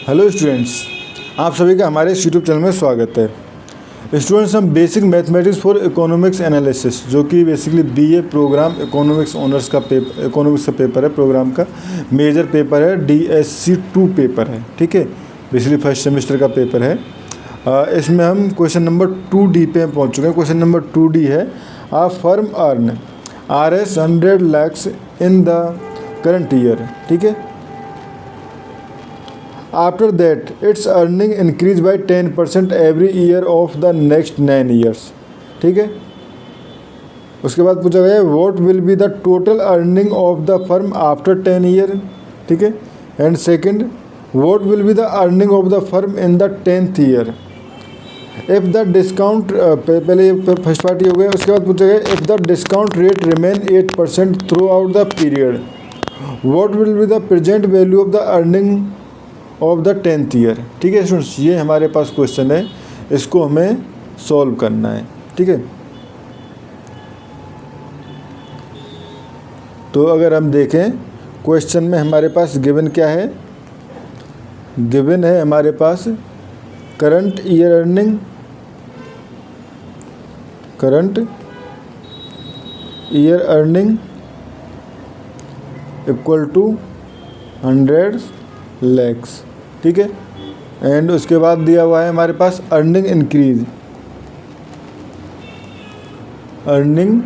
Hello students, आप सभी का हमारे इस यूट्यूब चैनल में स्वागत है। स्टूडेंट्स, हम basic mathematics for economics analysis, जो कि basically BA programme economics honours का इकोनॉमिक्स का पेपर है, प्रोग्राम का मेजर पेपर है, DSC 2 पेपर है। ठीक है, बेसिकली फर्स्ट सेमेस्टर का पेपर है। इसमें हम क्वेश्चन नंबर 2D पे पहुँच चुके हैं। क्वेश्चन नंबर 2D है, a firm earn Rs 100 lakhs in the current year. ठीक है, After that, its earning increase by 10% every year of the next 9 years. ठीक है, उसके बाद पूछा गया what will be the total earning of the firm after 10 year. ठीक है, and second what will be the earning of the firm in the 10th year. If the discount पहले first part हो गया। उसके बाद पूछा गया if the discount rate remain 8% throughout the period, what will be the present value of the earning of the 10th year. ठीक है students, ये हमारे पास क्वेश्चन है, इसको हमें सॉल्व करना है। ठीक है, तो अगर हम देखें क्वेश्चन में हमारे पास गिवन क्या है, गिवन है हमारे पास current year earning, current year earning equal to 100 lakhs। ठीक है, एंड उसके बाद दिया हुआ है हमारे पास earning increase, earning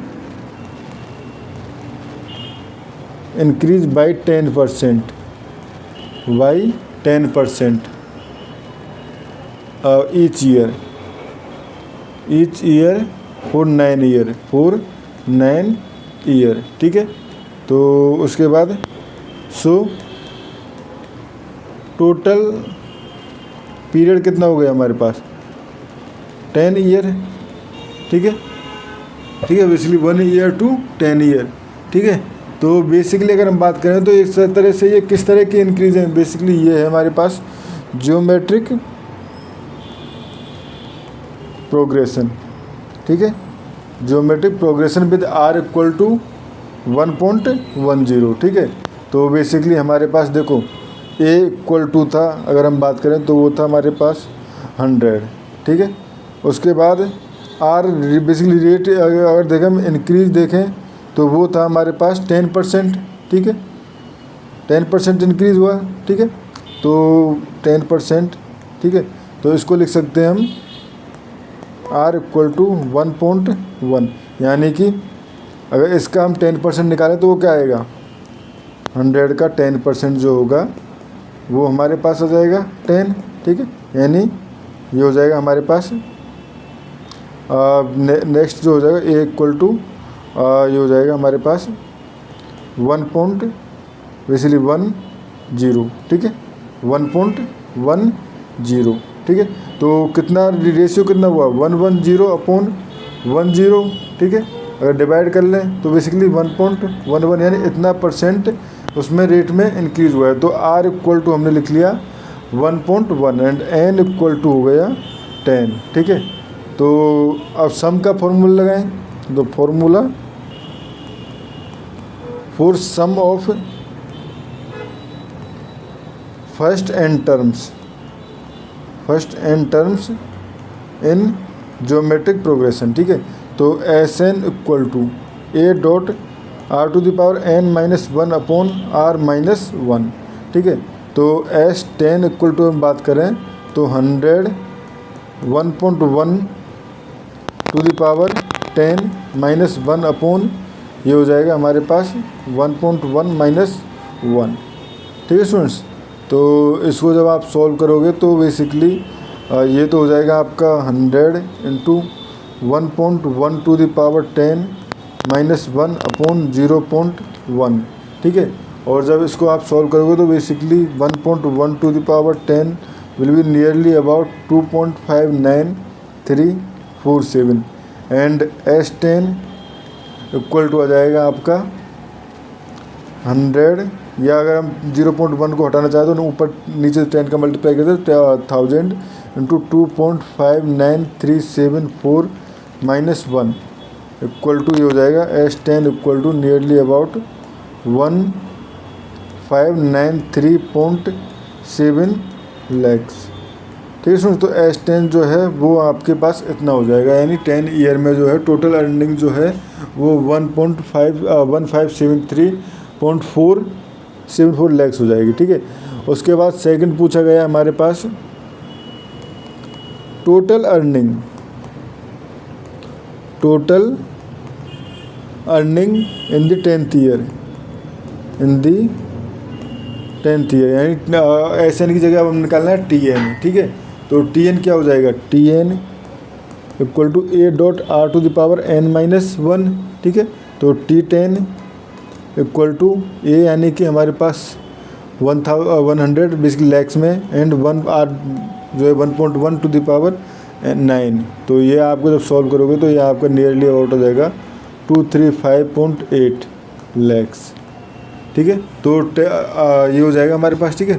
increase by 10%, by 10% each year, each year for 9 year, for 9 year. ठीक है, तो उसके बाद सो टोटल पीरियड कितना हो गया हमारे पास 10 ईयर। ठीक है, ठीक है, बेसिकली 1 ईयर टू 10 ईयर। ठीक है, तो बेसिकली अगर हम बात करें तो इस तरह से ये किस तरह की इंक्रीज है, बेसिकली ये है हमारे पास ज्योमेट्रिक प्रोग्रेशन। ठीक है, geometric progression with R equal to 1.10। ठीक है, तो बेसिकली हमारे पास देखो A इक्वल टू था, अगर हम बात करें तो वो था हमारे पास 100। ठीक है, उसके बाद R बेसिकली रेट अगर देखें हम इंक्रीज देखें तो वो था हमारे पास 10%। ठीक है, 10% इंक्रीज हुआ। ठीक है, तो 10%। ठीक है, तो इसको लिख सकते हैं हम R इक्वल टू 1.1, यानी कि अगर इसका हम 10% निकालें तो वो क्या आएगा, 100 का 10% जो होगा वो हमारे पास आ जाएगा 10। ठीक है, यानी ये हो जाएगा हमारे पास नेक्स्ट जो हो जाएगा A इक्वल टू ये हो जाएगा हमारे पास 1.10। ठीक है, 1.10। ठीक है, तो कितना रेशियो कितना हुआ 110/10। ठीक है, अगर डिवाइड कर लें तो बेसिकली 1.11, यानी इतना परसेंट उसमें रेट में इंक्रीज़ हुआ है। तो R इक्वल टू हमने लिख लिया 1.1 एंड N इक्वल टू हो गया 10। ठीक है, तो अब सम का फॉर्मूला लगाएं, तो formula for sum of first and terms in geometric progression. ठीक है, तो SN equal to A dot R to the power n-1/R-1। ठीक है, तो S10 इक्वल टू हम बात करें तो 100 1.1 टू द पावर 10-1 ये हो जाएगा हमारे पास 1.1 - 1। ठीक है स्टूडेंट्स, तो इसको जब आप सॉल्व करोगे तो बेसिकली ये तो हो जाएगा आपका 100 इंटू 1.1 टू द पावर 10-1/0.1। ठीक है, और जब इसको आप सॉल्व करोगे तो basically 1.1 to the power 10 will be nearly about 2.59347 and S10 equal to आ जाएगा आपका 100, या अगर हम 0.1 को हटाना चाहें तो ऊपर नीचे 10 का मल्टीप्लाई करते तो 1000 इंटू 2.59374 -1 इक्वल टू ये हो जाएगा S10 equal to nearly about 1593.7 lakhs. ठीक है सुनो, तो S10 जो है वो आपके पास इतना हो जाएगा, यानी 10 ईयर में जो है टोटल अर्निंग जो है वो 1573.474 लैक्स हो जाएगी। ठीक है, उसके बाद सेकंड पूछा गया हमारे पास total earning in the 10th year, यानी SN की जगह अब हम निकालना है TN। ठीक है, तो TN क्या हो जाएगा, TN इक्वल टू A.R⁴ ठीक है, तो T10 इक्वल टू A, यानी कि हमारे पास 100 बेसिकली लैक्स में, एंड 1 R जो है 1.1⁹ तो ये आपको जब सॉल्व करोगे तो ये आपका नियरली अबाउट हो जाएगा 235.8 लैक्स। ठीक है, तो ये हो जाएगा हमारे पास। ठीक है,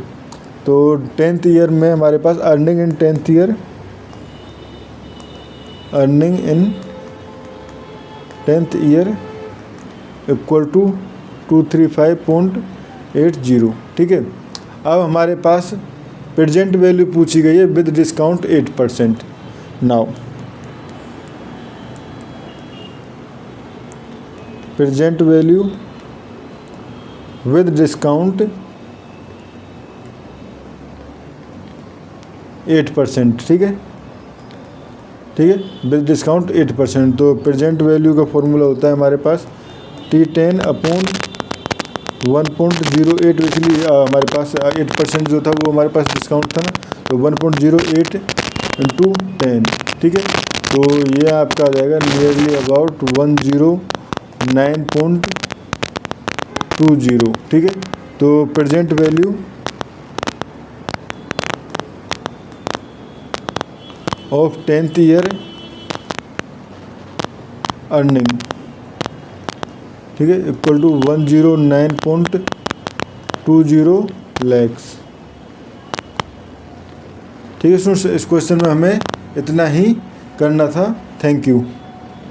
तो 10th ईयर में हमारे पास earning in 10th year equal to 235.80। ठीक है, अब हमारे पास प्रेजेंट वैल्यू पूछी गई है with discount 8%। Now present value with discount 8%। ठीक है, विद डिस्काउंट 8%। तो प्रेजेंट वैल्यू का फॉर्मूला होता है हमारे पास T10 अपॉन 1.08, बेसिकली हमारे पास 8% जो था वो हमारे पास डिस्काउंट था ना, तो 1.08 इंटू 10। ठीक है, तो ये आपका आ जाएगा नियरली अबाउट 109.20। ठीक है, तो present value of 10th year earning, ठीक है, इक्वल टू 109.20 लैक्स। ठीक है स्टूडेंट्स, इस क्वेश्चन में हमें इतना ही करना था। Thank you.